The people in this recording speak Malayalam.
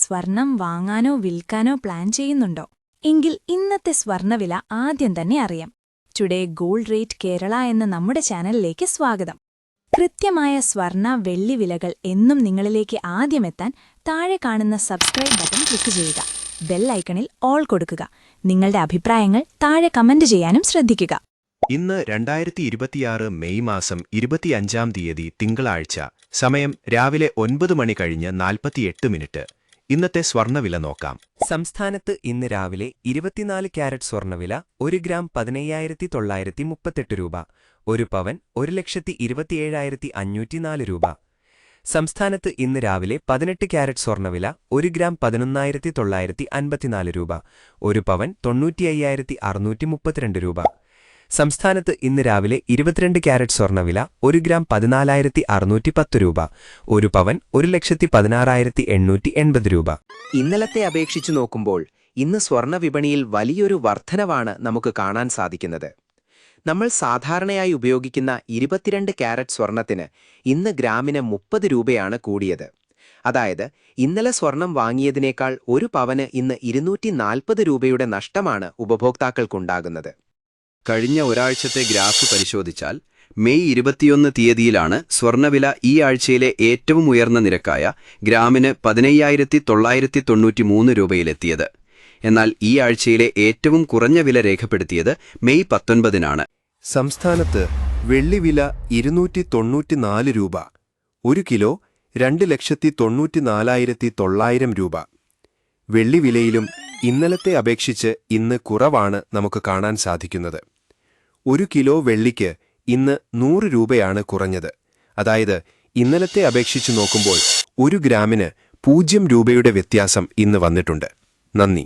സ്വർണം വാങ്ങാനോ വിൽക്കാനോ പ്ലാൻ ചെയ്യുന്നുണ്ടോ? എങ്കിൽ ഇന്നത്തെ സ്വർണവില ആദ്യം തന്നെ അറിയാം. ടുഡേ ഗോൾഡ് റേറ്റ് കേരള എന്ന നമ്മുടെ ചാനലിലേക്ക് സ്വാഗതം. കൃത്യമായ സ്വർണ വെള്ളി വിലകൾ എന്നും നിങ്ങളിലേക്ക് ആദ്യമെത്താൻ താഴെ കാണുന്ന സബ്സ്ക്രൈബ് ബട്ടൺ ക്ലിക്ക് ചെയ്യുക. ബെൽ ഐക്കണിൽ ഓൾ കൊടുക്കുക. നിങ്ങളുടെ അഭിപ്രായങ്ങൾ താഴെ കമന്റ് ചെയ്യാനും ശ്രദ്ധിക്കുക. ഇന്ന് 2026 മെയ് മാസം 25-ാം തീയതി തിങ്കളാഴ്ച. സമയം രാവിലെ 9 മണി കഴിഞ്ഞ് 48 മിനിറ്റ്. ഇന്നത്തെ സ്വർണ്ണവില നോക്കാം. സംസ്ഥാനത്ത് ഇന്ന് രാവിലെ 24 ക്യാരറ്റ് സ്വർണ്ണവില 1 ഗ്രാം 15,938 രൂപ, 1 പവൻ 1,27,504 രൂപ. സംസ്ഥാനത്ത് ഇന്ന് രാവിലെ 18 ക്യാരറ്റ് സ്വർണ്ണവില 1 ഗ്രാം 11,954 രൂപ, 1 പവൻ 95,632 രൂപ. സംസ്ഥാനത്ത് ഇന്ന് രാവിലെ 22 ക്യാരറ്റ് സ്വർണ്ണവില 1 ഗ്രാം 14,610 രൂപ, 1 പവൻ 1,16,880 രൂപ. ഇന്നലത്തെ അപേക്ഷിച്ചു നോക്കുമ്പോൾ ഇന്ന് സ്വർണ്ണ വിപണിയിൽ വലിയൊരു വർധനവാണ് നമുക്ക് കാണാൻ സാധിക്കുന്നത്. നമ്മൾ സാധാരണയായി ഉപയോഗിക്കുന്ന 22 ക്യാരറ്റ് സ്വർണ്ണത്തിന് ഇന്ന് ഗ്രാമിന് 30 രൂപയാണ് കൂടിയത്. അതായത് ഇന്നലെ സ്വർണം വാങ്ങിയതിനേക്കാൾ 1 പവന് ഇന്ന് 240 രൂപയുടെ നഷ്ടമാണ് ഉപഭോക്താക്കൾക്കുണ്ടാകുന്നത്. കഴിഞ്ഞ ഒരാഴ്ചത്തെ ഗ്രാഫ് പരിശോധിച്ചാൽ മെയ് 21 തീയതിയിലാണ് സ്വർണ്ണവില ഈ ആഴ്ചയിലെ ഏറ്റവും ഉയർന്ന നിരക്കായ ഗ്രാമിന് 15,993 രൂപയിലെത്തിയത്. എന്നാൽ ഈ ആഴ്ചയിലെ ഏറ്റവും കുറഞ്ഞ വില രേഖപ്പെടുത്തിയത് മെയ് 19-നാണ്. സംസ്ഥാനത്ത് വെള്ളിവില 294 രൂപ, 1 കിലോ 2,94,900 രൂപ. വെള്ളിവിലയിലും ഇന്നലത്തെ അപേക്ഷിച്ച് ഇന്ന് കുറവാണ് നമുക്ക് കാണാൻ സാധിക്കുന്നത്. 1 കിലോ വെള്ളിക്ക് ഇന്ന് 100 രൂപയാണ് കുറഞ്ഞത്. അതായത് ഇന്നലത്തെ അപേക്ഷിച്ചു നോക്കുമ്പോൾ 1 ഗ്രാമിന് 0 രൂപയുടെ വ്യത്യാസം ഇന്ന് വന്നിട്ടുണ്ട്. നന്ദി.